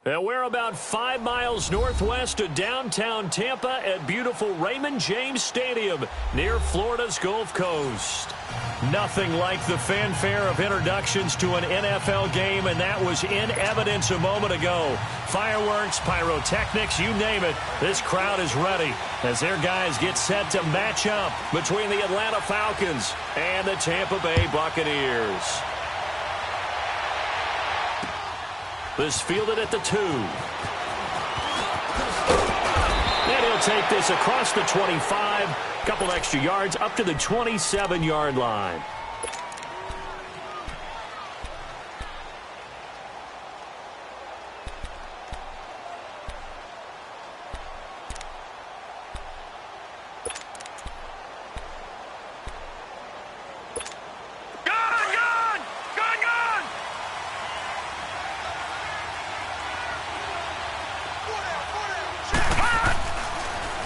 And we're about 5 miles northwest of downtown Tampa at beautiful Raymond James Stadium near Florida's Gulf Coast. Nothing like the fanfare of introductions to an NFL game, and that was in evidence a moment ago. Fireworks, pyrotechnics, you name it, this crowd is ready as their guys get set to match up between the Atlanta Falcons and the Tampa Bay Buccaneers. This fielded at the 2. And he'll take this across the 25. Couple extra yards up to the 27-yard line.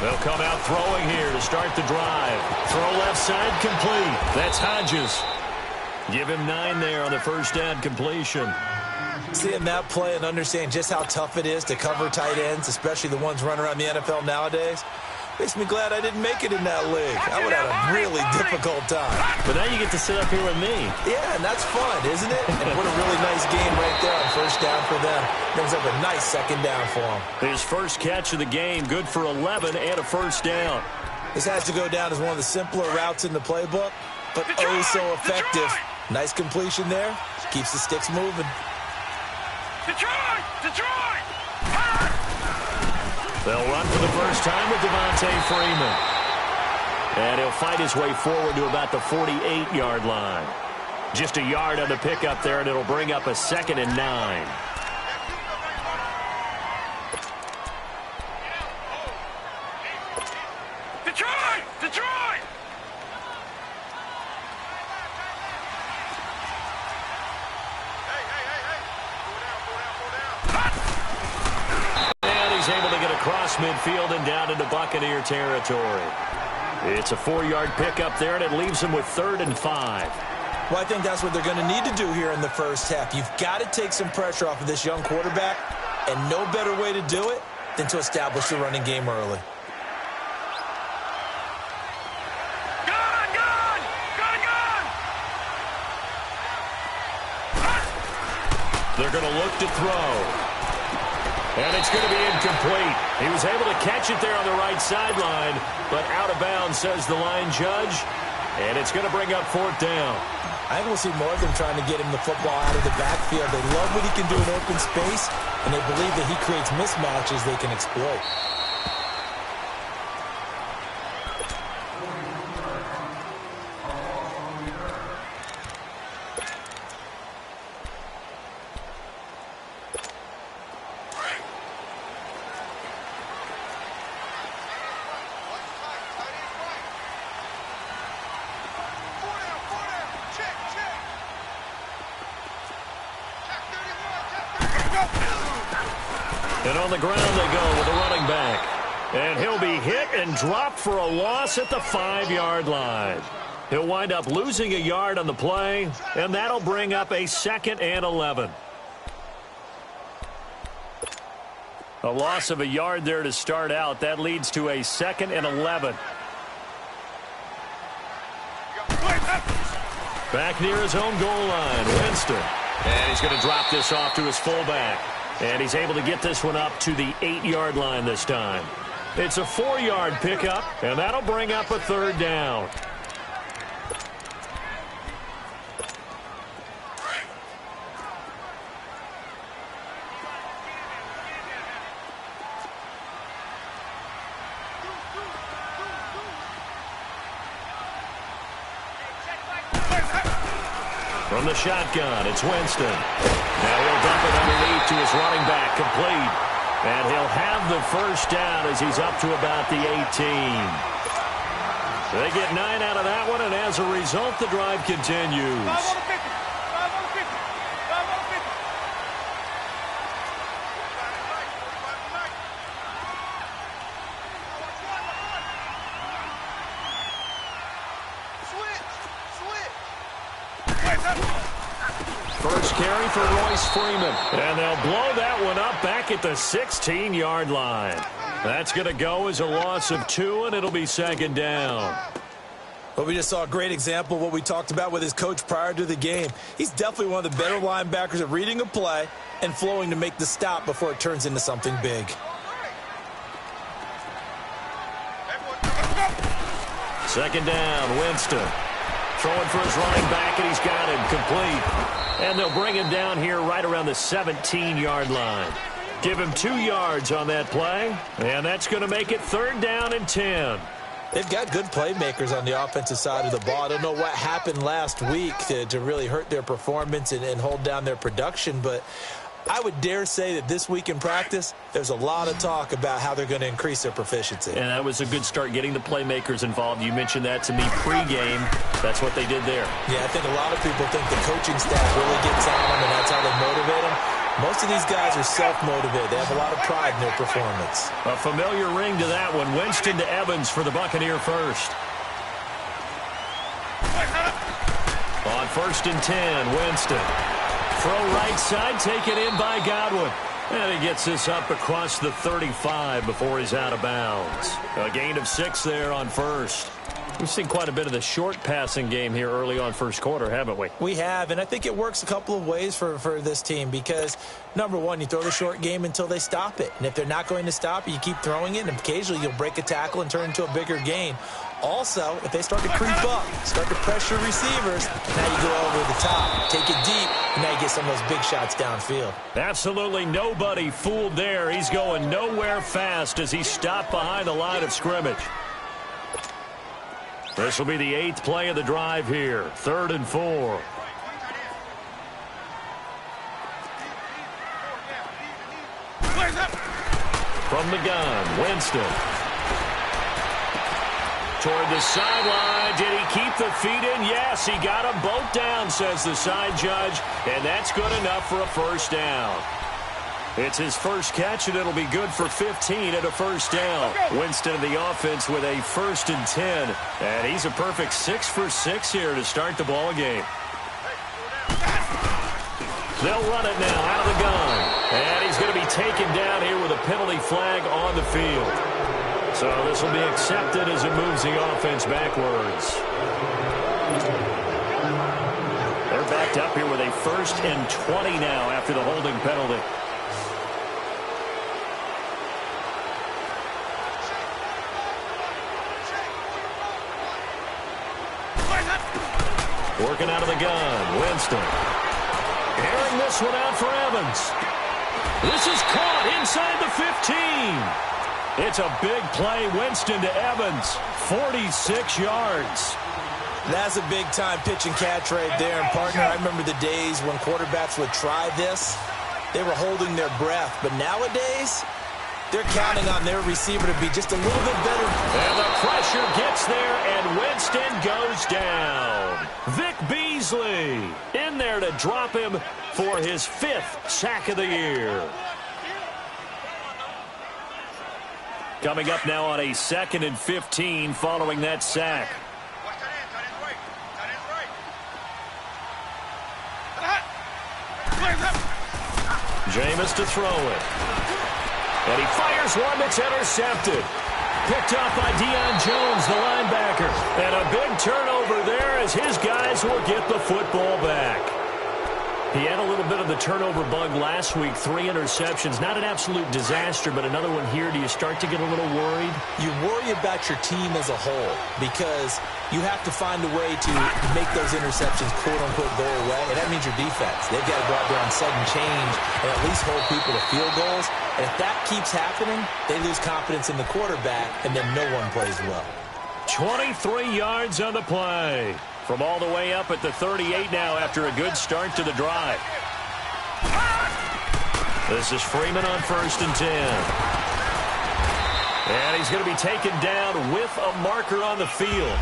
They'll come out throwing here to start the drive. Throw left side complete. That's Hodges. Give him 9 there on the first down completion. Seeing that play and understanding just how tough it is to cover tight ends, especially the ones running around the NFL nowadays, makes me glad I didn't make it in that league. I would have had a really difficult time. But now you get to sit up here with me. Yeah, and that's fun, isn't it? And what a really nice game right there on first down for them. Brings up a nice second down for him. His first catch of the game, good for 11 and a first down. This has to go down as one of the simpler routes in the playbook, but oh so effective. Nice completion there. Keeps the sticks moving. Detroit! They'll run for the first time with Devontae Freeman. And he'll fight his way forward to about the 48-yard line. Just a yard on the pickup there, and it'll bring up a 2nd and 9. Detroit! And he's able to get across midfield and down into Buccaneer territory. It's a 4-yard pickup there, and it leaves him with 3rd and 5. Well, I think that's what they're going to need to do here in the first half. You've got to take some pressure off of this young quarterback, and no better way to do it than to establish the running game early. They're going to look to throw. And it's going to be incomplete. He was able to catch it there on the right sideline, but out of bounds, says the line judge. And it's going to bring up 4th down. I think we'll see more of them trying to get him the football out of the backfield. They love what he can do in open space, and they believe that he creates mismatches they can exploit. And on the ground they go with the running back. And he'll be hit and dropped for a loss at the 5-yard line. He'll wind up losing a yard on the play, and that'll bring up a 2nd and 11. A loss of a yard there to start out. That leads to a 2nd and 11. Back near his own goal line, Winston. And he's going to drop this off to his fullback. And he's able to get this one up to the 8-yard line this time. It's a 4-yard pickup, and that'll bring up a 3rd down. From the shotgun, it's Winston. Now he'll dump it underneath to his running back, complete. And he'll have the first down as he's up to about the 18. They get 9 out of that one, and as a result, the drive continues. 5 on the 50. 5 on the 50. 5 on the 50. Switch. First carry for Royce Freeman. And they'll blow that one up back at the 16-yard line. That's going to go as a loss of 2, and it'll be second down. Well, we just saw a great example of what we talked about with his coach prior to the game. He's definitely one of the better linebackers at reading a play and flowing to make the stop before it turns into something big. Second down, Winston. Throwing for his running back, and he's got him complete. And they'll bring him down here right around the 17-yard line. Give him 2 yards on that play, and that's going to make it third down and 10. They've got good playmakers on the offensive side of the ball. I don't know what happened last week to really hurt their performance and hold down their production, but I would dare say that this week in practice, there's a lot of talk about how they're going to increase their proficiency. And that was a good start, getting the playmakers involved. You mentioned that to me pregame. That's what they did there. Yeah, I think a lot of people think the coaching staff really gets on them, and that's how they motivate them. Most of these guys are self-motivated. They have a lot of pride in their performance. A familiar ring to that one. Winston to Evans for the Buccaneer first. On 1st and 10, Winston. Throw right side, taken in by Godwin. And he gets this up across the 35 before he's out of bounds. A gain of 6 there on first. We've seen quite a bit of the short passing game here early on first quarter, haven't we? We have, and I think it works a couple of ways for this team because, number one, you throw the short game until they stop it. And if they're not going to stop it, you keep throwing it, and occasionally you'll break a tackle and turn into a bigger gain. Also, if they start to creep up, start to pressure receivers, now you go over the top, take it deep, and now you get some of those big shots downfield. Absolutely nobody fooled there. He's going nowhere fast as he stopped behind the line of scrimmage. This will be the 8th play of the drive here. 3rd and 4. From the gun, Winston. Toward the sideline. Did he keep the feet in? Yes, he got them both down, says the side judge. And that's good enough for a first down. It's his first catch, and it'll be good for 15 at a first down. Winston of the offense with a 1st and 10. And he's a perfect 6 for 6 here to start the ball game. They'll run it now out of the gun. And he's going to be taken down here with a penalty flag on the field. So this will be accepted as it moves the offense backwards. They're backed up here with a 1st and 20 now after the holding penalty. Working out of the gun, Winston. Airing this one out for Evans. This is caught inside the 15. It's a big play, Winston to Evans. 46 yards. That's a big-time pitch and catch right there. And, partner, I remember the days when quarterbacks would try this. They were holding their breath. But nowadays, they're counting on their receiver to be just a little bit better. And the pressure gets there, and Winston goes down. Vic Beasley in there to drop him for his 5th sack of the year. Coming up now on a 2nd and 15 following that sack. Jameis to throw it. And he fires one that's intercepted. Picked off by Deion Jones, the linebacker. And a big turnover there as his guys will get the football back. He had a little bit of the turnover bug last week, 3 interceptions. Not an absolute disaster, but another one here. Do you start to get a little worried? You worry about your team as a whole because you have to find a way to make those interceptions, quote-unquote, go away. And that means your defense. They've got to go out there on sudden change and at least hold people to field goals. And if that keeps happening, they lose confidence in the quarterback, and then no one plays well. 23 yards on the play. From all the way up at the 38 now after a good start to the drive. This is Freeman on 1st and 10. And he's going to be taken down with a marker on the field.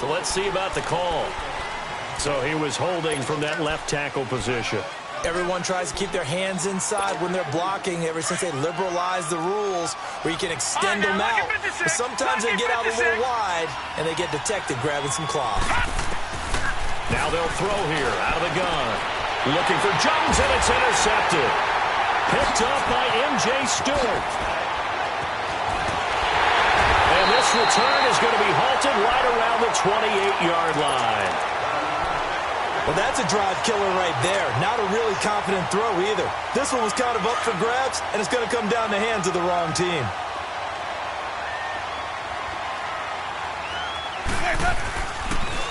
So let's see about the call. So he was holding from that left tackle position. Everyone tries to keep their hands inside when they're blocking ever since they liberalized the rules where you can extend them out. But sometimes they get out a little wide and they get detected grabbing some cloth. Now they'll throw here out of the gun. Looking for Jones, and it's intercepted. Picked up by M.J. Stewart. And this return is going to be halted right around the 28-yard line. Well, that's a drive killer right there. Not a really confident throw either. This one was kind of up for grabs, and it's going to come down the hands of the wrong team.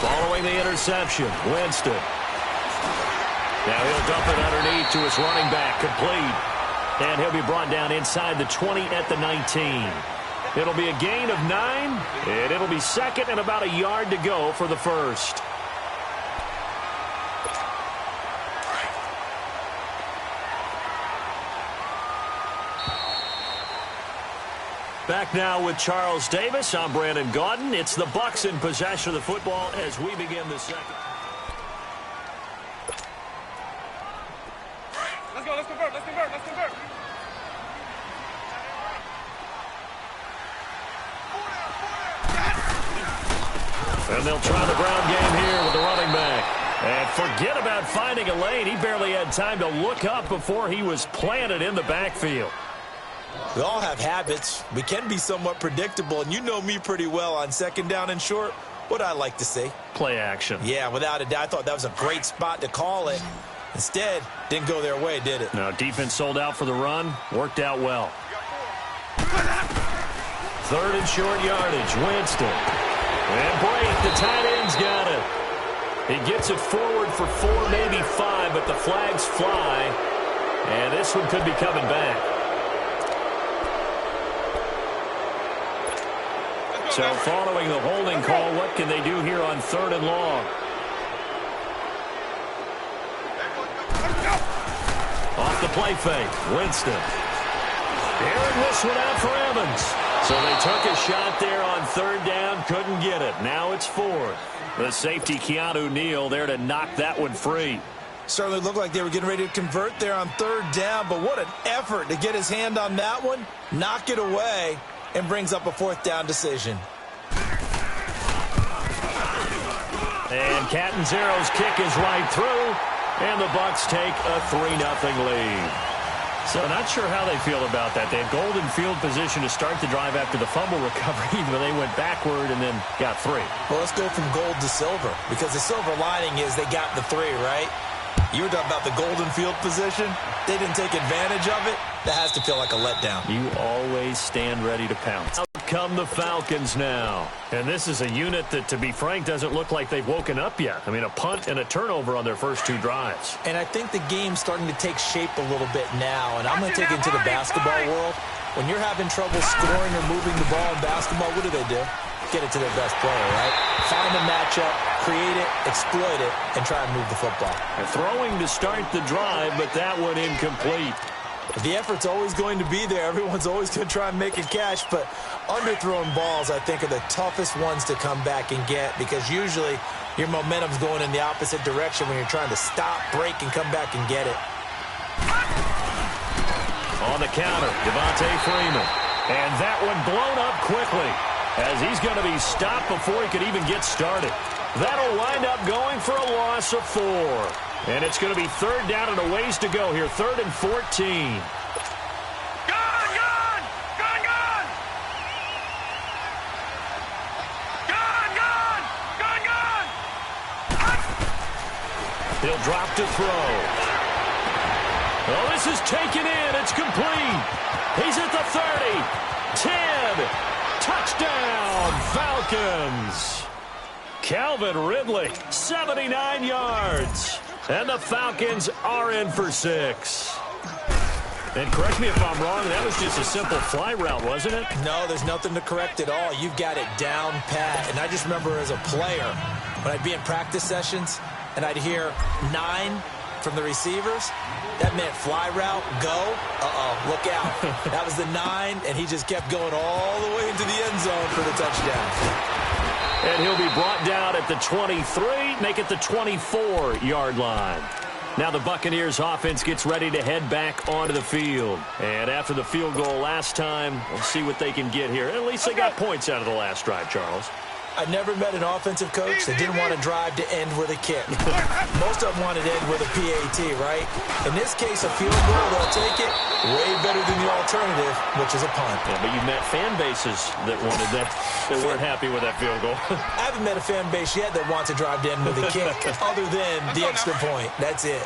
Following the interception, Winston. Now he'll dump it underneath to his running back, complete. And he'll be brought down inside the 20 at the 19. It'll be a gain of 9, and it'll be second and about a yard to go for the first. Back now with Charles Davis. I'm Brandon Gaudin. It's the Bucs in possession of the football as we begin the second. Let's go. Let's convert. Let's convert. Let's convert. And they'll try the ground game here with the running back. And forget about finding a lane. He barely had time to look up before he was planted in the backfield. We all have habits. We can be somewhat predictable, and you know me pretty well on second down and short. What I like to see. Play action. Yeah, without a doubt. I thought that was a great spot to call it. Instead, didn't go their way, did it? No, defense sold out for the run. Worked out well. Third and short yardage. Winston. And break. The tight end's got it. He gets it forward for 4, maybe 5, but the flags fly. And this one could be coming back. So following the holding call, what can they do here on 3rd and long? Off the play fake, Winston. Airing this one out for Evans. So they took a shot there on 3rd down, couldn't get it. Now it's 4th. The safety, Keanu Neal, there to knock that one free. Certainly looked like they were getting ready to convert there on 3rd down, but what an effort to get his hand on that one, knock it away, and brings up a 4th down decision. And Catanzaro's kick is right through, and the Bucs take a 3-0 lead. So not sure how they feel about that. They had golden field position to start the drive after the fumble recovery, but they went backward and then got 3. Well, let's go from gold to silver, because the silver lining is they got the 3, right? You were talking about the golden field position. They didn't take advantage of it. That has to feel like a letdown. You always stand ready to pounce. Out come the Falcons now. And this is a unit that, to be frank, doesn't look like they've woken up yet. I mean, a punt and a turnover on their first 2 drives. And I think the game's starting to take shape a little bit now. And I'm going to take it into the basketball world. When you're having trouble scoring or moving the ball in basketball, what do? Get it to their best player, right? Find a matchup, create it, exploit it, and try and move the football. They're throwing to start the drive, but that one incomplete. The effort's always going to be there. Everyone's always going to try and make a catch, but underthrown balls, I think, are the toughest ones to come back and get, because usually your momentum's going in the opposite direction when you're trying to stop, break, and come back and get it. On the counter, Devontae Freeman. And that one blown up quickly, as he's going to be stopped before he could even get started. That'll wind up going for a loss of 4. And it's going to be 3rd down and a ways to go here. 3rd and 14. Gone! Gone! Gone! Gone! Gone! Gone! Gone! Gone! He'll drop to throw. Oh, this is taken in. It's complete. He's at the 30. 10. Touchdown, Falcons. Calvin Ridley, 79 yards. And the Falcons are in for 6. And correct me if I'm wrong, that was just a simple fly route, wasn't it? No, there's nothing to correct at all. You've got it down pat. And I just remember as a player, when I'd be in practice sessions, and I'd hear 9 from the receivers, that meant fly route, go. Look out. That was the 9, and he just kept going all the way into the end zone for the touchdown. And he'll be brought down at the 23, make it the 24-yard line. Now the Buccaneers offense gets ready to head back onto the field. And after the field goal last time, we'll see what they can get here. At least they got points out of the last drive, Charles. I never met an offensive coach that didn't want to drive to end with a kick. Most of them wanted to end with a PAT, right? In this case, a field goal, they'll take it way better than the alternative, which is a punt. Yeah, but you've met fan bases that wanted that, that weren't happy with that field goal. I haven't met a fan base yet that wants to drive to end with a kick, other than the extra point. That's it.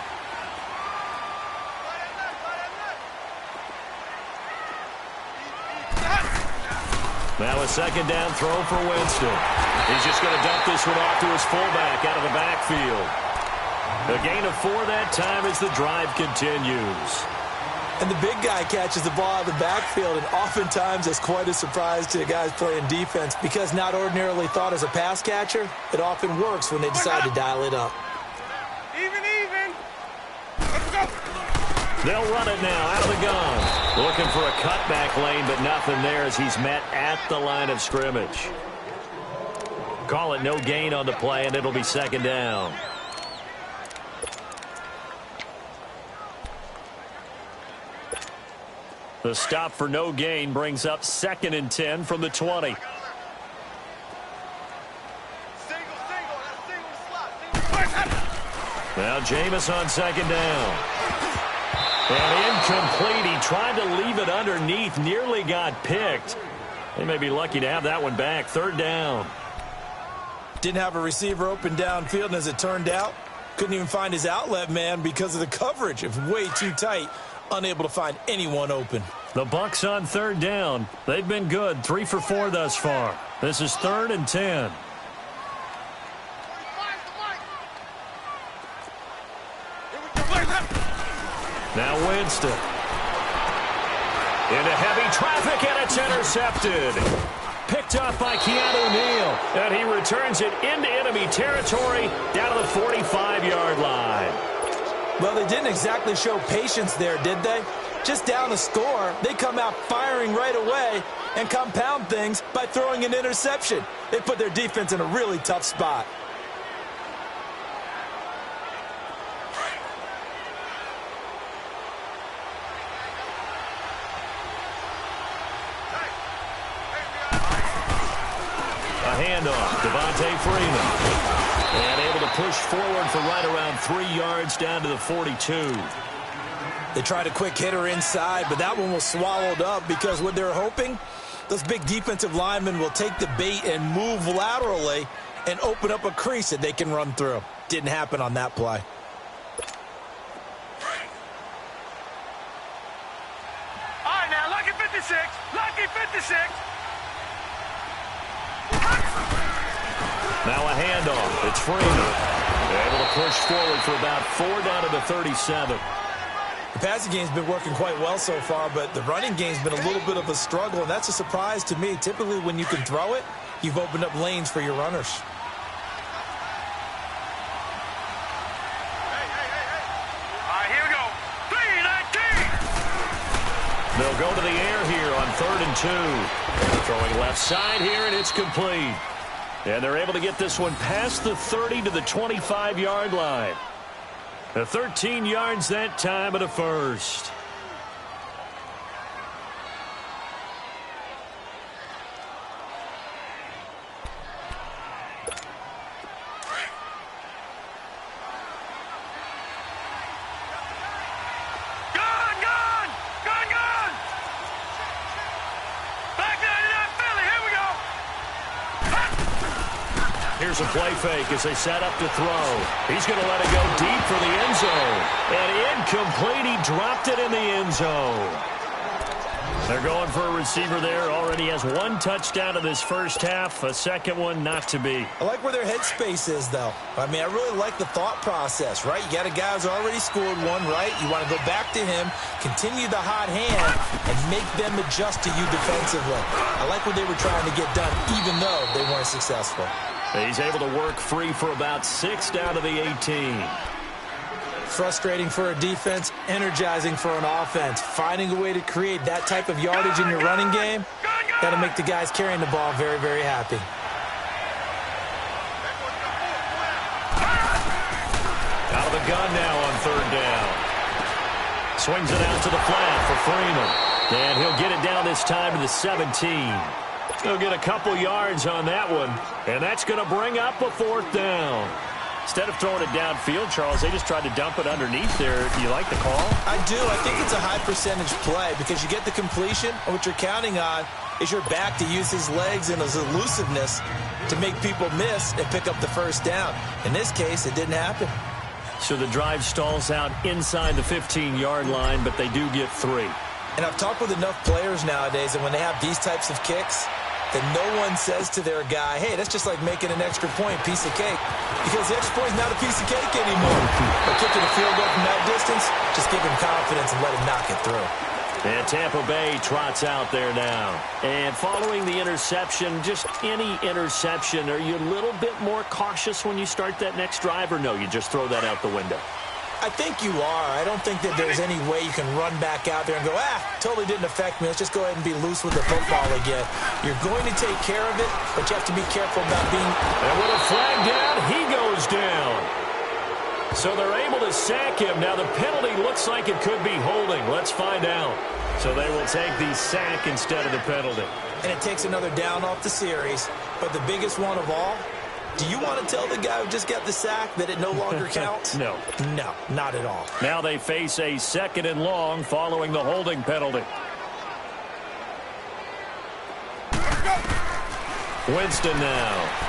Now a second down throw for Winston. He's just going to dump this one off to his fullback out of the backfield. A gain of 4 that time as the drive continues. And the big guy catches the ball out of the backfield, and oftentimes it's quite a surprise to the guys playing defense because not ordinarily thought as a pass catcher, it often works when they decide to dial it up. Even. Let's go. They'll run it now out of the gun. Looking for a cutback lane, but nothing there as he's met at the line of scrimmage. Call it no gain on the play, and it'll be second down. The stop for no gain brings up 2nd and 10 from the 20. Now Jameis on second down. And incomplete. He tried to leave it underneath. Nearly got picked. They may be lucky to have that one back. 3rd down. Didn't have a receiver open downfield, and as it turned out, couldn't even find his outlet man because of the coverage. It was way too tight. Unable to find anyone open. The Bucs on 3rd down. They've been good. 3 for 4 thus far. This is 3rd and 10. Now Winston. Into heavy traffic, and it's intercepted. Picked up by Keanu Neal. And he returns it into enemy territory down to the 45-yard line. Well, they didn't exactly show patience there, did they? Just down the score, they come out firing right away and compound things by throwing an interception. They put their defense in a really tough spot. A handoff, Devontae Freeman. And able to push forward for right around 3 yards down to the 42. They tried a quick hitter inside, but that one was swallowed up because what they're hoping, those big defensive linemen will take the bait and move laterally and open up a crease that they can run through. Didn't happen on that play. All right, now, lucky 56. Lucky 56. Now a handoff. It's Freeman. They're able to push forward for about 4 down to the 37. The passing game's been working quite well so far, but the running game's been a little bit of a struggle, and that's a surprise to me. Typically, when you can throw it, you've opened up lanes for your runners. All right, here we go. 3-19. They'll go to the air here on 3rd and 2. Throwing left side here, and it's complete. And they're able to get this one past the 30 to the 25-yard line. 13 yards that time at a first. Here's a play fake as they set up to throw. He's going to let it go deep for the end zone. And incomplete. He dropped it in the end zone. They're going for a receiver there. Already has 1 touchdown in this first half. A second one not to be. I like where their headspace is, though. I mean, I really like the thought process, right? You got a guy who's already scored one, right? You want to go back to him, continue the hot hand, and make them adjust to you defensively. I like what they were trying to get done, even though they weren't successful. He's able to work free for about 6 down to the 18. Frustrating for a defense, energizing for an offense. Finding a way to create that type of yardage in your running game, got to make the guys carrying the ball very, very happy. Out of the gun now on 3rd down. Swings it out to the flat for Freeman. And he'll get it down this time to the 17. They'll get a couple yards on that one, and that's going to bring up a 4th down. Instead of throwing it downfield, Charles, they just tried to dump it underneath there. Do you like the call? I do. I think it's a high percentage play because you get the completion, and what you're counting on is your back to use his legs and his elusiveness to make people miss and pick up the 1st down. In this case, it didn't happen. So the drive stalls out inside the 15-yard line, but they do get 3. And I've talked with enough players nowadays, and when they have these types of kicks, that no one says to their guy, hey, that's just like making an extra point, piece of cake. Because the extra point is not a piece of cake anymore. But kicking a field goal from that distance, just give him confidence and let him knock it through. And Tampa Bay trots out there now. And following the interception, just any interception, are you a little bit more cautious when you start that next drive, or no, you just throw that out the window? I think you are. I don't think that there's any way you can run back out there and go, totally didn't affect me. Let's just go ahead and be loose with the football again. You're going to take care of it, but you have to be careful about being... And with a flag down, he goes down. So they're able to sack him. Now the penalty looks like it could be holding. Let's find out. So they will take the sack instead of the penalty. And it takes another down off the series. But the biggest one of all, do you want to tell the guy who just got the sack that it no longer counts? No. No, not at all. Now they face a 2nd and long following the holding penalty. Winston now.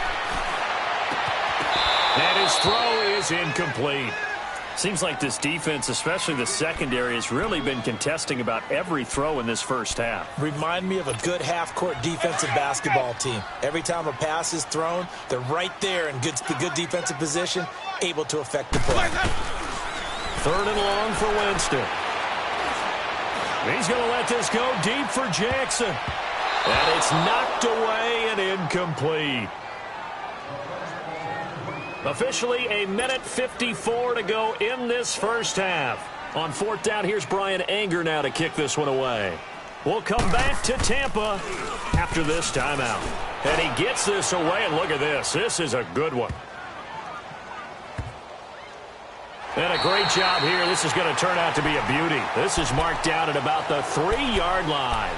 And his throw is incomplete. Seems like this defense, especially the secondary, has really been contesting about every throw in this first half. Remind me of a good half-court defensive basketball team. Every time a pass is thrown, they're right there in good defensive position, able to affect the play. 3rd and long for Winston. He's going to let this go deep for Jackson. And it's knocked away and incomplete. Officially a minute 54 to go in this first half. On 4th down, here's Brian Anger now to kick this one away. We'll come back to Tampa after this timeout. And he gets this away, and look at this. This is a good one. And a great job here. This is going to turn out to be a beauty. This is marked down at about the 3-yard line.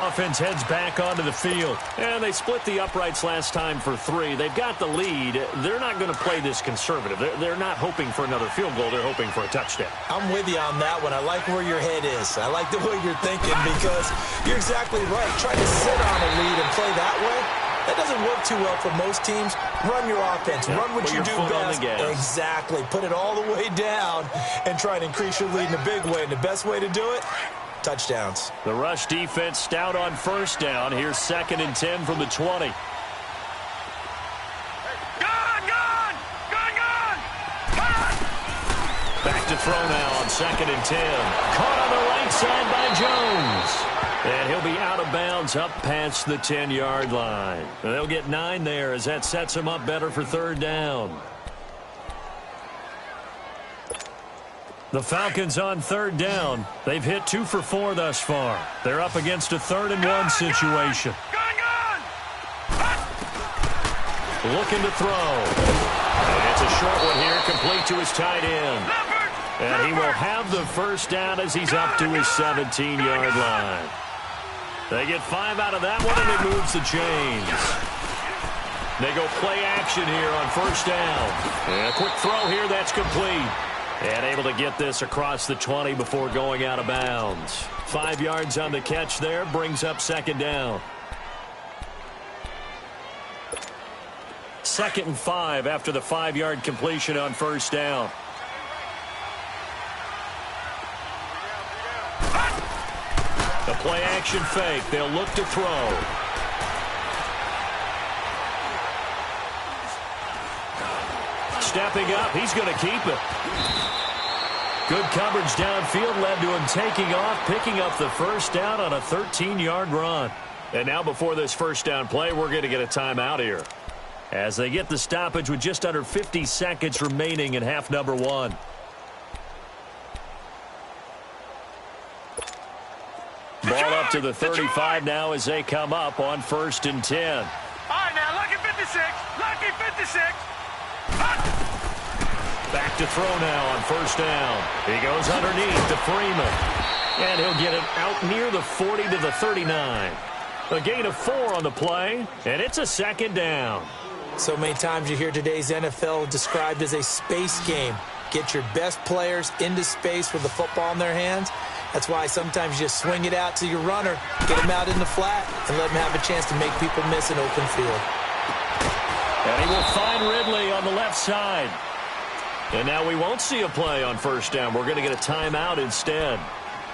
Offense heads back onto the field. And they split the uprights last time for 3. They've got the lead. They're not going to play this conservative. They're not hoping for another field goal. They're hoping for a touchdown. I'm with you on that one. I like where your head is. I like the way you're thinking because you're exactly right. Trying to sit on a lead and play that way, that doesn't work too well for most teams. Run your offense. Yeah, run what you do best. Exactly. Put it all the way down and try and increase your lead in a big way. And the best way to do it, touchdowns. The rush defense stout on 1st down. Here's 2nd and 10 from the 20. Back to throw now on 2nd and 10. Caught on the right side by Jones. And he'll be out of bounds up past the 10-yard line. And they'll get 9 there as that sets them up better for 3rd down. The Falcons on 3rd down. They've hit 2 for 4 thus far. They're up against a 3rd and 1 situation. Looking to throw. And it's a short one here, complete to his tight end. And he will have the 1st down as he's up to his 17-yard line. They get 5 out of that one, and it moves the chains. They go play action here on 1st down. And a quick throw here, that's complete. And able to get this across the 20 before going out of bounds. 5 yards on the catch there, brings up 2nd down. 2nd and 5 after the 5-yard completion on 1st down. The play action fake. They'll look to throw. Stepping up, he's going to keep it. Good coverage downfield led to him taking off, picking up the 1st down on a 13-yard run. And now before this 1st down play, we're going to get a timeout here, as they get the stoppage with just under 50 seconds remaining in half number 1. Ball up to the 35 now as they come up on 1st and 10. All right, now, lucky 56. Lucky 56. Back to throw now on 1st down. He goes underneath to Freeman. And he'll get it out near the 40 to the 39. A gain of 4 on the play, and it's a second down. So many times you hear today's NFL described as a space game. Get your best players into space with the football in their hands. That's why sometimes you just swing it out to your runner, get him out in the flat, and let him have a chance to make people miss an open field. And he will find Ridley on the left side. And now we won't see a play on first down. We're going to get a timeout instead,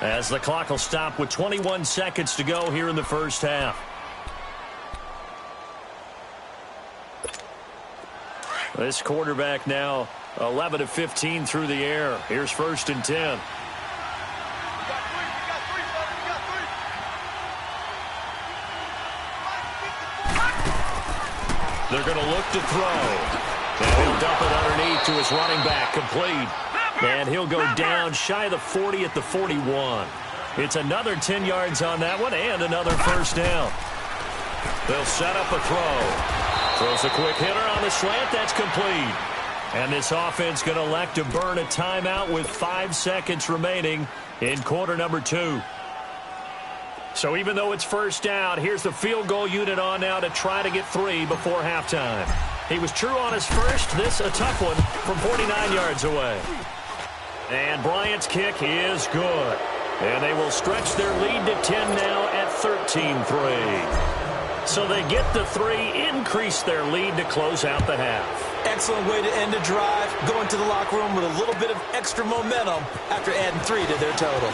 as the clock will stop with 21 seconds to go here in the first half. This quarterback now 11 of 15 through the air. Here's first and 10. They're going to look to throw. And he'll dump it underneath to his running back, complete. And he'll go down shy of the 40 at the 41. It's another 10 yards on that one and another first down. They'll set up a throw. Throws a quick hitter on the slant. That's complete. And this offense going to elect to burn a timeout with 5 seconds remaining in quarter number 2. So even though it's first down, here's the field goal unit on now to try to get 3 before halftime. He was true on his first. This a tough one from 49 yards away. And Bryant's kick is good. And they will stretch their lead to 10 now at 13-3. So they get the 3, increase their lead to close out the half. Excellent way to end a drive, going to the locker room with a little bit of extra momentum after adding 3 to their total.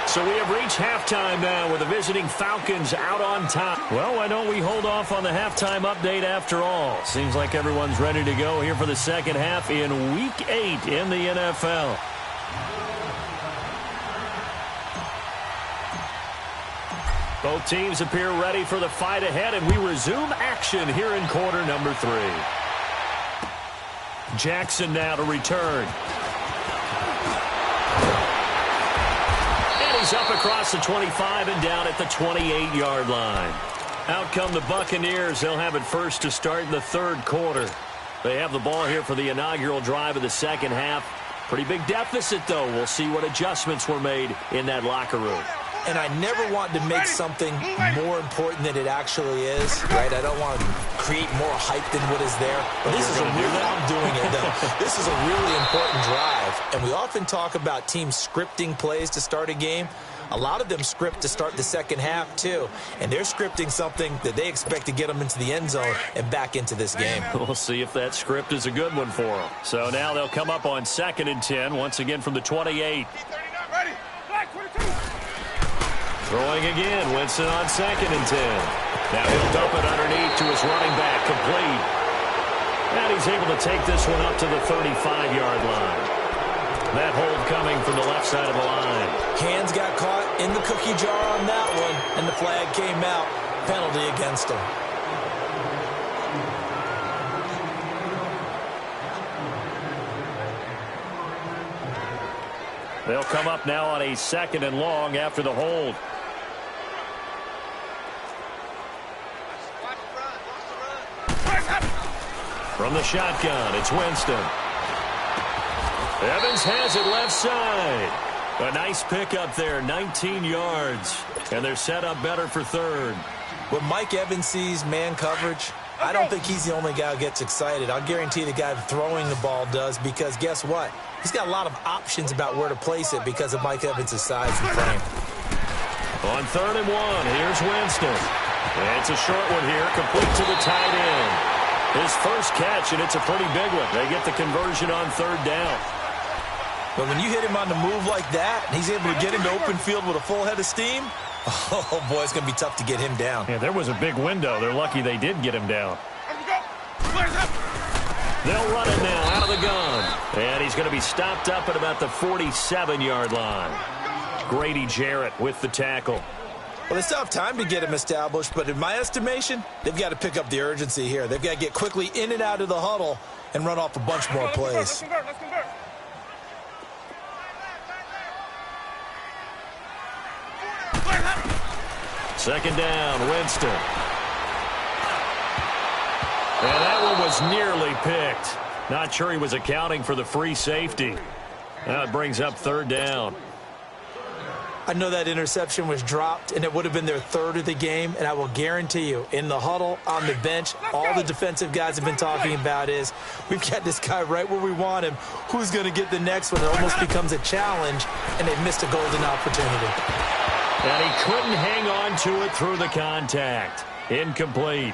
So we have reached halftime now with the visiting Falcons out on top. Well, why don't we hold off on the halftime update after all? Seems like everyone's ready to go here for the second half in Week 8 in the NFL. Both teams appear ready for the fight ahead, and we resume action here in quarter number 3. Jackson now to return. And he's up across the 25 and down at the 28-yard line. Out come the Buccaneers. They'll have it first to start in the third quarter. They have the ball here for the inaugural drive of the second half. Pretty big deficit, though. We'll see what adjustments were made in that locker room. And I never want to make something more important than it actually is, right? I don't want to create more hype than what is there. But this is a really, I'm doing it, though. This is a really important drive. And we often talk about teams scripting plays to start a game. A lot of them script to start the second half, too. And they're scripting something that they expect to get them into the end zone and back into this game. We'll see if that script is a good one for them. So now they'll come up on 2nd and 10, once again from the 28. Throwing again, Winston on 2nd and 10. Now he'll dump it underneath to his running back, complete. And he's able to take this one up to the 35-yard line. That hold coming from the left side of the line. Hands got caught in the cookie jar on that one, and the flag came out. Penalty against him. They'll come up now on a 2nd and long after the hold. From the shotgun, it's Winston. Evans has it left side. A nice pickup there, 19 yards. And they're set up better for third. When Mike Evans sees man coverage, I don't think he's the only guy who gets excited. I'll guarantee the guy throwing the ball does, because guess what? He's got a lot of options about where to place it because of Mike Evans' size and frame. On 3rd and 1, here's Winston. It's a short one here, complete to the tight end. His first catch, and it's a pretty big one. They get the conversion on 3rd down. But when you hit him on the move like that, and he's able to get into open field with a full head of steam, oh, boy, it's going to be tough to get him down. Yeah, there was a big window. They're lucky they did get him down. They'll run it now out of the gun. And he's going to be stopped up at about the 47-yard line. Grady Jarrett with the tackle. Well, they still have time to get him established, but in my estimation, they've got to pick up the urgency here. They've got to get quickly in and out of the huddle and run off a bunch more plays. Let's convert. Second down, Winston. And that one was nearly picked. Not sure he was accounting for the free safety. Now it brings up 3rd down. I know that interception was dropped, and it would have been their third of the game, and I will guarantee you, in the huddle, on the bench, all the defensive guys have been talking about is, we've got this guy right where we want him. Who's going to get the next one? It almost becomes a challenge, and they've missed a golden opportunity. And he couldn't hang on to it through the contact. Incomplete.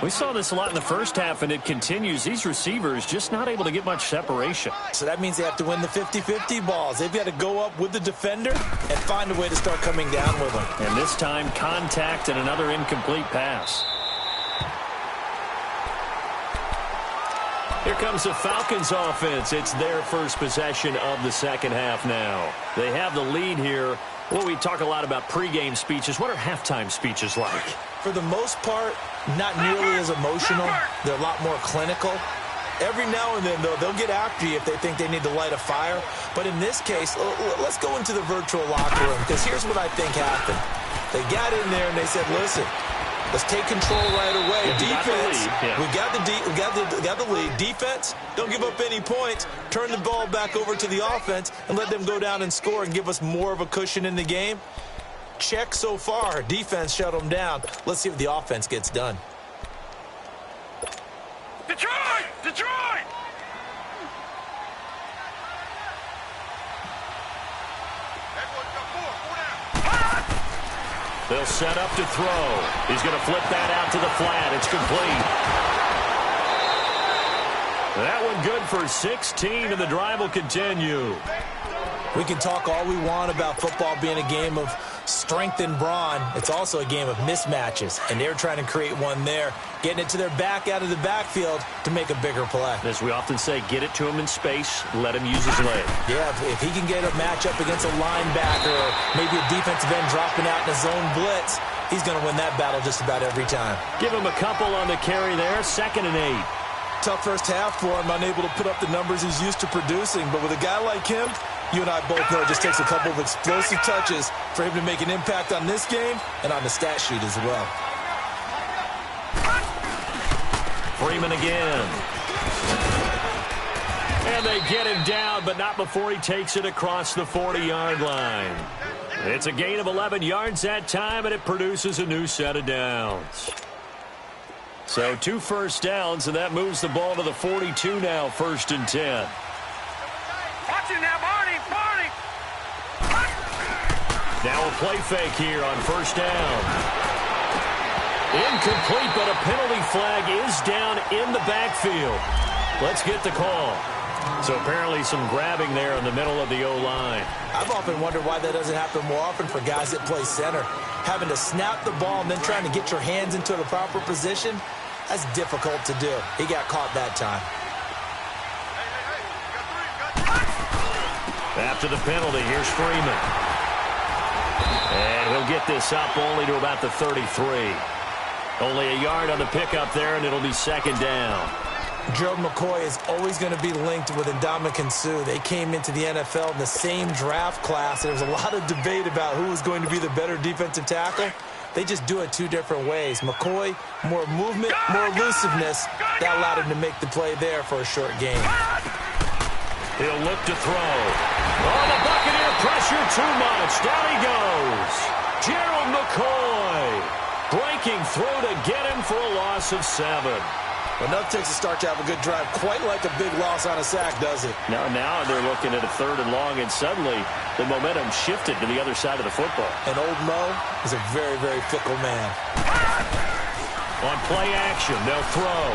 We saw this a lot in the first half, and it continues. These receivers just not able to get much separation. So that means they have to win the 50-50 balls. They've got to go up with the defender and find a way to start coming down with them. And this time, contact and another incomplete pass. Here comes the Falcons offense. It's their first possession of the second half now. They have the lead here. Well, we talk a lot about pregame speeches. What are halftime speeches like? For the most part, not nearly as emotional. They're a lot more clinical. Every now and then, though, they'll get after you if they think they need to light a fire. But in this case, let's go into the virtual locker room, because here's what I think happened. They got in there and they said, listen, let's take control right away. Defense, we got the lead. Defense, don't give up any points. Turn the ball back over to the offense and let them go down and score and give us more of a cushion in the game. Check so far. Defense shut them down. Let's see if the offense gets done. Detroit! Detroit! They'll set up to throw. He's going to flip that out to the flat. It's complete. That one good for 16, and the drive will continue. We can talk all we want about football being a game of strength and brawn. It's also a game of mismatches, and they're trying to create one there, getting it to their back out of the backfield to make a bigger play. As we often say, get it to him in space, let him use his leg. Yeah, if he can get a matchup against a linebacker or maybe a defensive end dropping out in a zone blitz, he's going to win that battle just about every time. Give him a couple on the carry there, 2nd and 8. Tough first half for him, unable to put up the numbers he's used to producing, but with a guy like him, you and I both know it just takes a couple of explosive touches for him to make an impact on this game and on the stat sheet as well. Freeman again. And they get him down, but not before he takes it across the 40-yard line. It's a gain of 11 yards that time, and it produces a new set of downs. So 2 first downs, and that moves the ball to the 42 now, 1st and 10. Watch it now, Barney! Now a play fake here on 1st down. Incomplete, but a penalty flag is down in the backfield. Let's get the call. So apparently some grabbing there in the middle of the O-line. I've often wondered why that doesn't happen more often for guys that play center. Having to snap the ball and then trying to get your hands into the proper position, that's difficult to do. He got caught that time. After the penalty, here's Freeman. And he'll get this up only to about the 33. Only a yard on the pickup there, and it'll be 2nd down. Gerald McCoy is always going to be linked with Ndamukong Suh. They came into the NFL in the same draft class. There was a lot of debate about who was going to be the better defensive tackle. They just do it 2 different ways. McCoy, more movement, more elusiveness. That allowed him to make the play there for a short gain. He'll look to throw. Oh, the Buccaneer pressure too much. Down he goes. Gerald McCoy breaking through to get him for a loss of 7. Enough takes a start to have a good drive. Quite like a big loss on a sack, does it? Now they're looking at a 3rd and long, and suddenly the momentum shifted to the other side of the football. And old Mo is a very, very fickle man. On play action, they'll throw.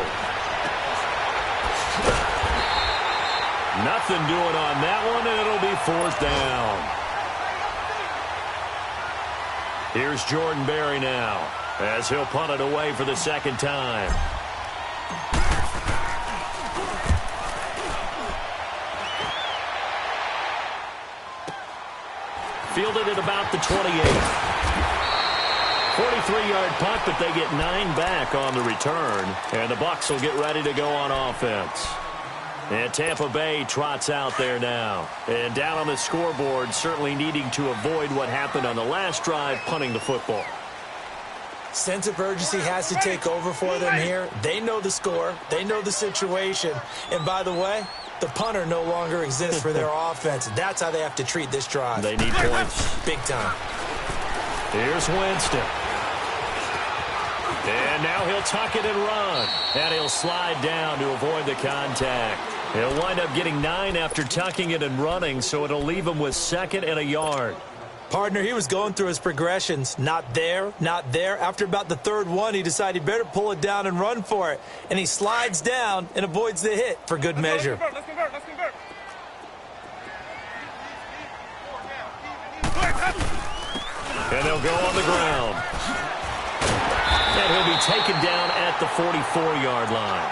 Nothing doing on that one, and it'll be 4th down. Here's Jordan Berry now, as he'll punt it away for the 2nd time. Fielded at about the 28. 43-yard punt, but they get 9 back on the return. And the Bucs will get ready to go on offense. And Tampa Bay trots out there now. And down on the scoreboard, certainly needing to avoid what happened on the last drive, punting the football. Sense of urgency has to take over for them here. They know the score. They know the situation. And by the way, The punter no longer exists for their offense. That's how they have to treat this drive. They need points. Big time. Here's Winston. And now he'll tuck it and run. And he'll slide down to avoid the contact. He'll wind up getting 9 after tucking it and running, so it'll leave him with 2nd and a yard. Partner, he was going through his progressions. Not there, not there. After about the 3rd one, he decided he better pull it down and run for it. And he slides down and avoids the hit for good measure. Let's convert. And they'll go on the ground. And he'll be taken down at the 44-yard line.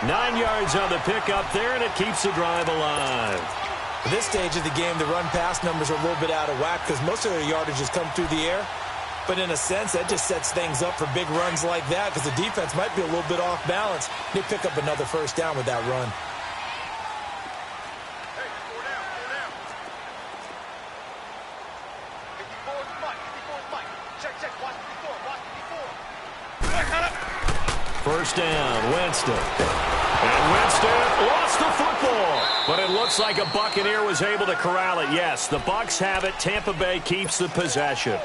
9 yards on the pickup there, and it keeps the drive alive. At this stage of the game, the run-pass numbers are a little bit out of whack because most of their yardages come through the air. But in a sense, that just sets things up for big runs like that because the defense might be a little bit off balance. They pick up another 1st down with that run. First down, Winston. And Winston lost the football. But it looks like a Buccaneer was able to corral it. Yes, the Bucs have it. Tampa Bay keeps the possession.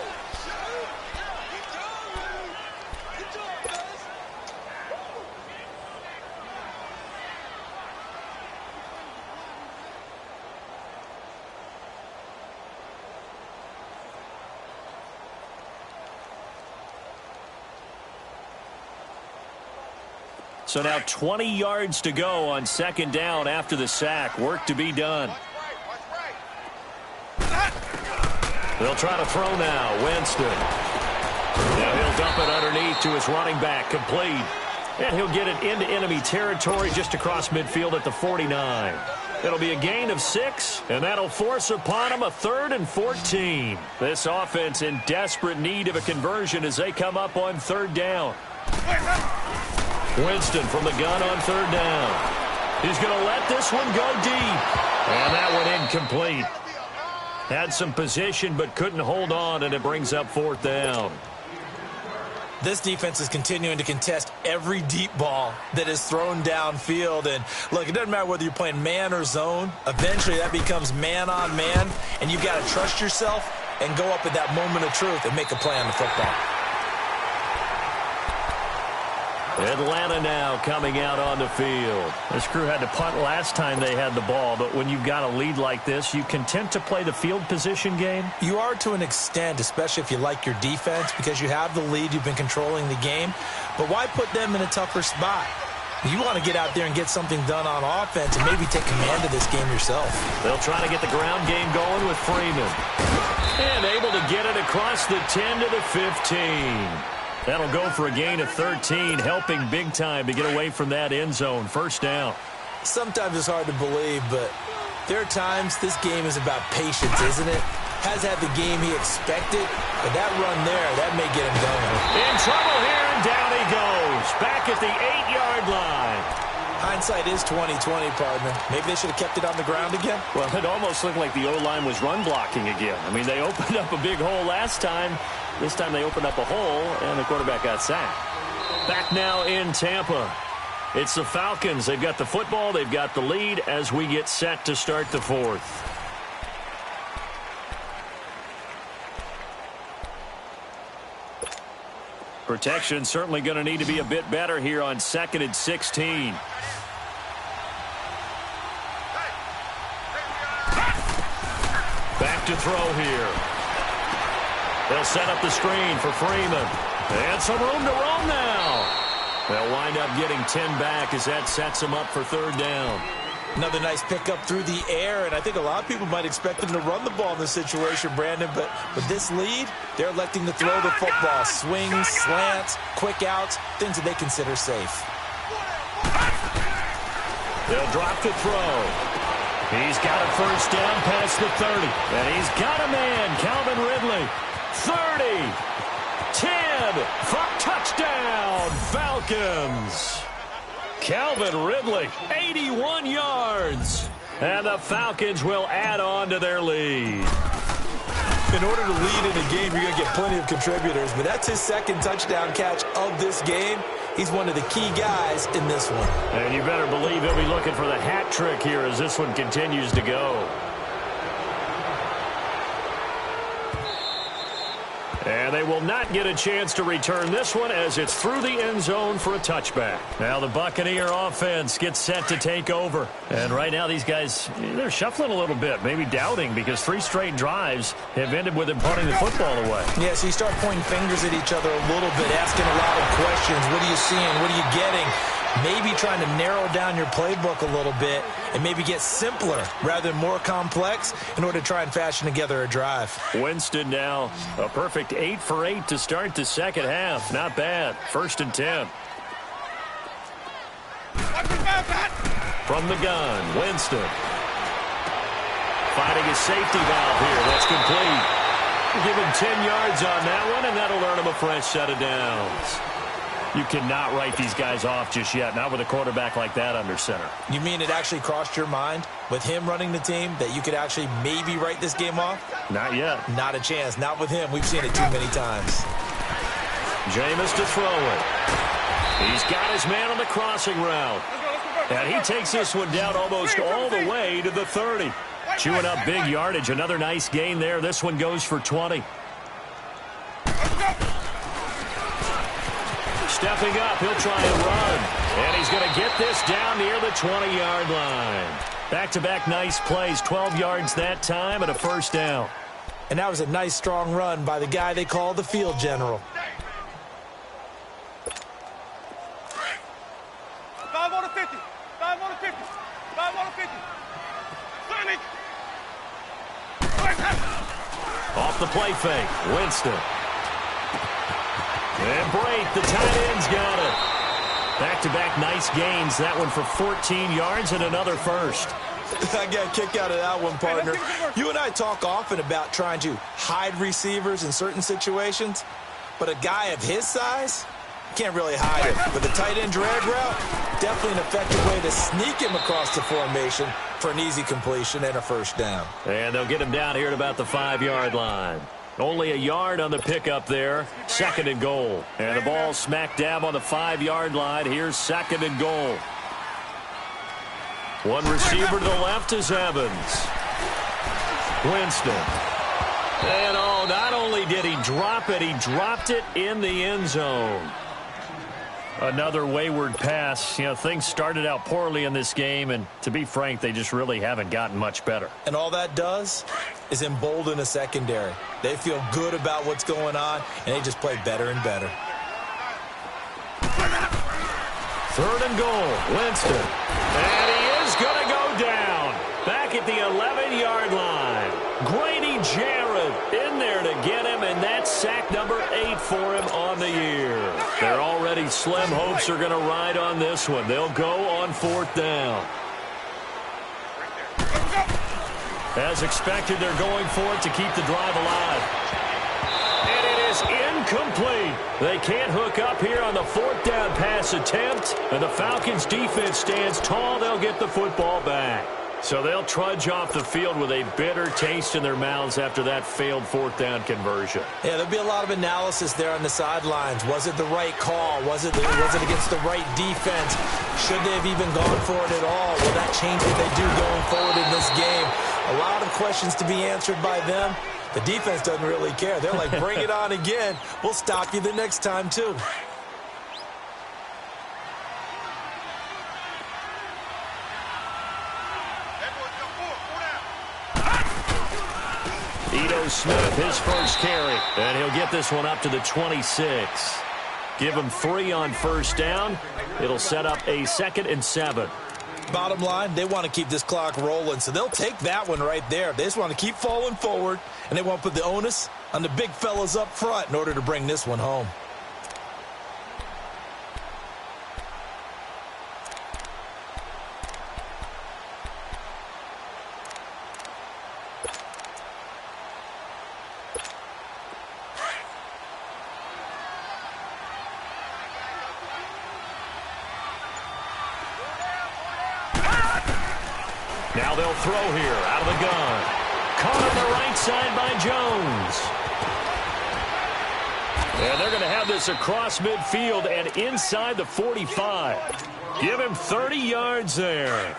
So now 20 yards to go on 2nd down after the sack. Work to be done. They'll try to throw now. Winston. Now he'll dump it underneath to his running back. Complete. And he'll get it into enemy territory just across midfield at the 49. It'll be a gain of 6, and that'll force upon him a 3rd and 14. This offense in desperate need of a conversion as they come up on 3rd down. Winston from the gun on 3rd down. He's going to let this one go deep. And that one incomplete. Had some position but couldn't hold on, and it brings up 4th down. This defense is continuing to contest every deep ball that is thrown downfield. And, look, it doesn't matter whether you're playing man or zone. Eventually that becomes man on man, and you've got to trust yourself and go up at that moment of truth and make a play on the football. Atlanta now coming out on the field. This crew had to punt last time they had the ball, but when you've got a lead like this, you content to play the field position game? You are to an extent, especially if you like your defense, because you have the lead, you've been controlling the game. But why put them in a tougher spot? You want to get out there and get something done on offense and maybe take command of this game yourself. They'll try to get the ground game going with Freeman. And able to get it across the 10 to the 15. That'll go for a gain of 13, helping big time to get away from that end zone. First down. Sometimes it's hard to believe, but there are times this game is about patience, isn't it? Has had the game he expected, but that run there, that may get him going. In trouble here, and down he goes. Back at the 8-yard line. Hindsight is 20/20, partner. Maybe they should have kept it on the ground again. Well, it almost looked like the O-line was run blocking again. I mean, they opened up a big hole last time. This time they opened up a hole, and the quarterback got sacked. Back now in Tampa. It's the Falcons. They've got the football. They've got the lead as we get set to start the 4th. Protection certainly going to need to be a bit better here on 2nd and 16. Back to throw here. They'll set up the screen for Freeman. And some room to roam now. They'll wind up getting 10 back as that sets them up for 3rd down. Another nice pickup through the air, and I think a lot of people might expect them to run the ball in this situation, Brandon, but with this lead, they're electing to throw the football. Swings, slants, quick outs, things that they consider safe. They'll drop to throw. He's got a first down past the 30, and he's got a man, Calvin Ridley. 30, 10, for touchdown, Falcons. Calvin Ridley, 81 yards. And the Falcons will add on to their lead. In order to lead in a game, you're going to get plenty of contributors, but that's his 2nd touchdown catch of this game. He's one of the key guys in this one. And you better believe he'll be looking for the hat trick here as this one continues to go. And they will not get a chance to return this one as it's through the end zone for a touchback. Now the Buccaneer offense gets set to take over. And right now these guys, they're shuffling a little bit, maybe doubting, because 3 straight drives have ended with them punting the football away. Yeah, so you start pointing fingers at each other a little bit, asking a lot of questions. What are you seeing? What are you getting? Maybe trying to narrow down your playbook a little bit and maybe get simpler rather than more complex in order to try and fashion together a drive. Winston now a perfect 8 for 8 to start the second half. Not bad. 1st and 10. From the gun, Winston. Finding a safety valve here. That's complete. Give him 10 yards on that one, and that'll earn him a fresh set of downs. You cannot write these guys off just yet, not with a quarterback like that under center. You mean it actually crossed your mind with him running the team that you could actually maybe write this game off? Not yet. Not a chance. Not with him. We've seen it too many times. Jameis to throw it. He's got his man on the crossing route. And he takes this one down almost all the way to the 30. Chewing up big yardage. Another nice gain there. This one goes for 20. Stepping up, he'll try and run. And he's going to get this down near the 20-yard line. Back-to-back nice plays, 12 yards that time and a first down. And that was a nice, strong run by the guy they call the field general. 5 on the 50. 5 on the 50. 5 on the 50. Off the play fake, Winston. And break, the tight end's got it. Back-to-back nice gains. That one for 14 yards and another first. I got a kick out of that one, partner. You and I talk often about trying to hide receivers in certain situations, but a guy of his size can't really hide him. With a tight end drag route, definitely an effective way to sneak him across the formation for an easy completion and a first down. And they'll get him down here at about the 5-yard line. Only a yard on the pickup there. 2nd and goal. And the ball smack dab on the 5-yard line. Here's 2nd and goal. One receiver to the left is Evans. Winston. And oh, not only did he drop it, he dropped it in the end zone. Another wayward pass. You know, things started out poorly in this game, and to be frank, they just really haven't gotten much better. And all that does is embolden a secondary. They feel good about what's going on, and they just play better and better. 3rd and goal, Winston. And he is going to go down. Back at the 11-yard line. Grady Jarrett in there to get him, and that's sack number 8 for him on the year. Their already slim hopes are going to ride on this one. They'll go on 4th down. As expected, they're going for it to keep the drive alive. And it is incomplete. They can't hook up here on the 4th down pass attempt. And the Falcons' defense stands tall. They'll get the football back. So they'll trudge off the field with a bitter taste in their mouths after that failed 4th down conversion. Yeah, there'll be a lot of analysis there on the sidelines. Was it the right call? Was it against the right defense? Should they have even gone for it at all? Will that change what they do going forward in this game? A lot of questions to be answered by them. The defense doesn't really care. They're like, bring it on again. We'll stop you the next time, too. Ito Smith, his first carry, and he'll get this one up to the 26. Give him 3 on 1st down. It'll set up a 2nd and 7. Bottom line, they want to keep this clock rolling, so they'll take that one right there. They just want to keep falling forward, and they want to put the onus on the big fellas up front in order to bring this one home. Now they'll throw here out of the gun. Caught on the right side by Jones. And they're going to have this across midfield and inside the 45. Give him 30 yards there.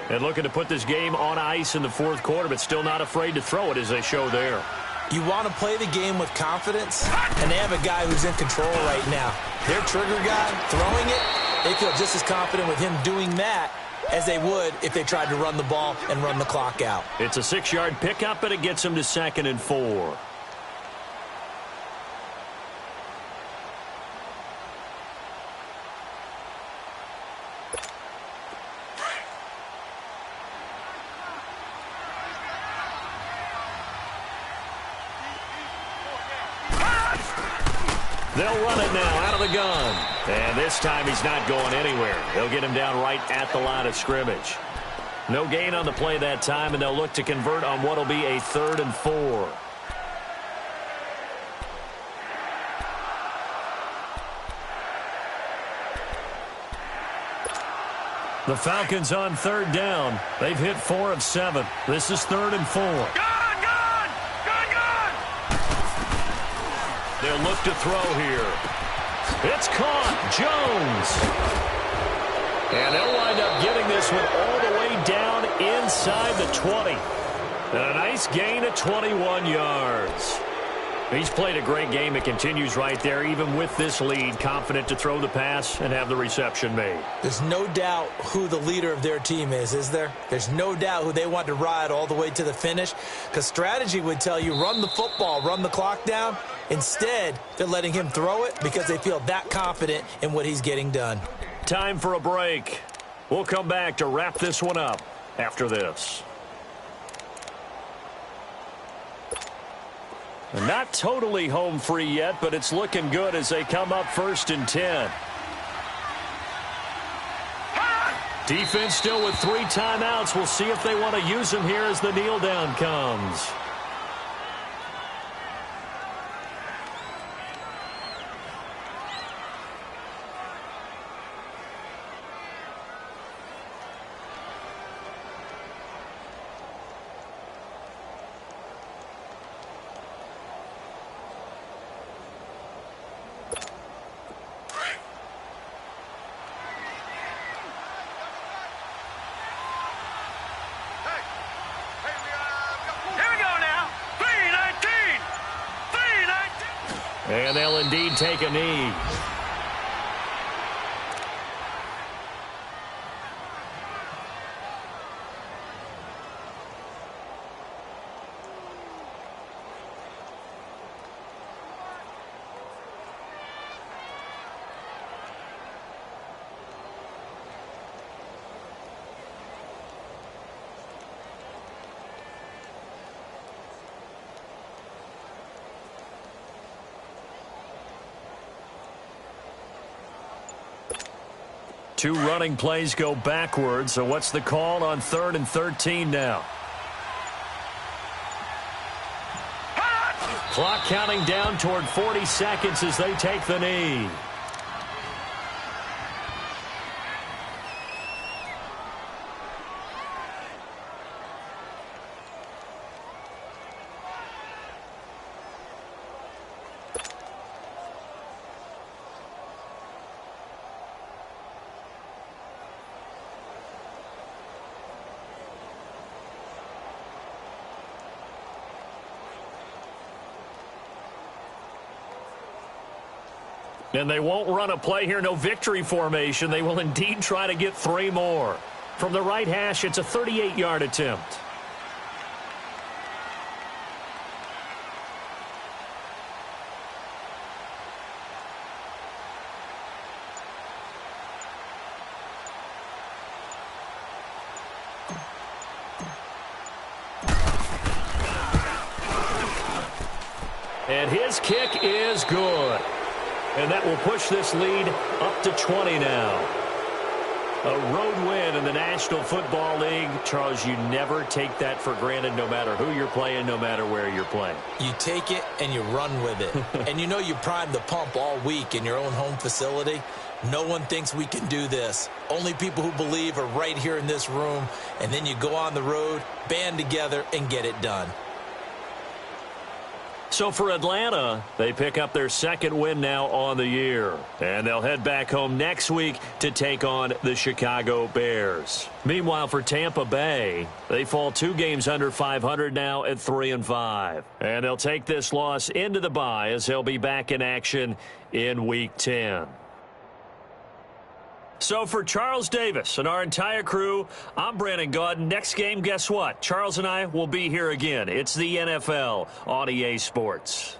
And looking to put this game on ice in the fourth quarter, but still not afraid to throw it as they show there. You want to play the game with confidence, and they have a guy who's in control right now. Their trigger guy throwing it, they feel just as confident with him doing that as they would if they tried to run the ball and run the clock out. It's a 6-yard pickup, and it gets them to 2nd and 4. They'll run it now out of the gun. And this time he's not going anywhere. They'll get him down right at the line of scrimmage. No gain on the play that time, and they'll look to convert on what will be a 3rd and 4. The Falcons on 3rd down. They've hit 4 of 7. This is 3rd and 4. They'll look to throw here. It's caught. Jones. And they'll wind up getting this one all the way down inside the 20. And a nice gain of 21 yards. He's played a great game. It continues right there, even with this lead, confident to throw the pass and have the reception made. There's no doubt who the leader of their team is there? There's no doubt who they want to ride all the way to the finish, because strategy would tell you run the football, run the clock down. Instead, they're letting him throw it because they feel that confident in what he's getting done. Time for a break. We'll come back to wrap this one up after this. Not totally home free yet, but it's looking good as they come up 1st and 10. Defense still with 3 timeouts. We'll see if they want to use them here as the kneel down comes. And they'll indeed take a knee. Two running plays go backwards, so what's the call on 3rd and 13 now? Clock counting down toward 40 seconds as they take the knee. And they won't run a play here, no victory formation. They will indeed try to get 3 more. From the right hash, it's a 38-yard attempt. And his kick is good. And that will push this lead up to 20 now. A road win in the National Football League. Charles, you never take that for granted no matter who you're playing, no matter where you're playing. You take it and you run with it. And you know you primed the pump all week in your own home facility. No one thinks we can do this. Only people who believe are right here in this room. And then you go on the road, band together, and get it done. So for Atlanta, they pick up their second win now on the year. And they'll head back home next week to take on the Chicago Bears. Meanwhile, for Tampa Bay, they fall 2 games under 500 now at 3-5. And they'll take this loss into the bye as they'll be back in action in Week 10. So for Charles Davis and our entire crew, I'm Brandon Gaudin. Next game, guess what? Charles and I will be here again. It's the NFL on EA Sports.